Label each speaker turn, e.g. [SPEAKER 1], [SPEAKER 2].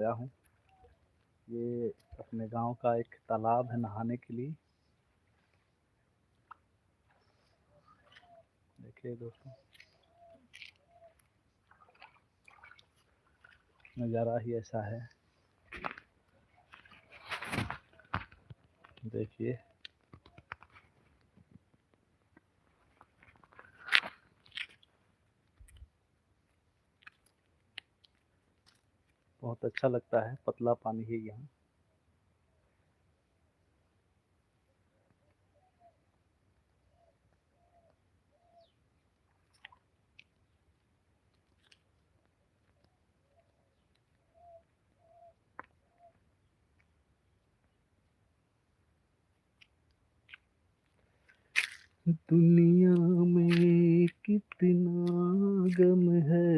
[SPEAKER 1] आया हूँ। ये अपने गाँव का एक तालाब है नहाने के लिए। देखिए दोस्तों, नज़ारा ही ऐसा है। देखिए, बहुत अच्छा लगता है, पतला पानी है यहाँ। दुनिया में कितना गम है,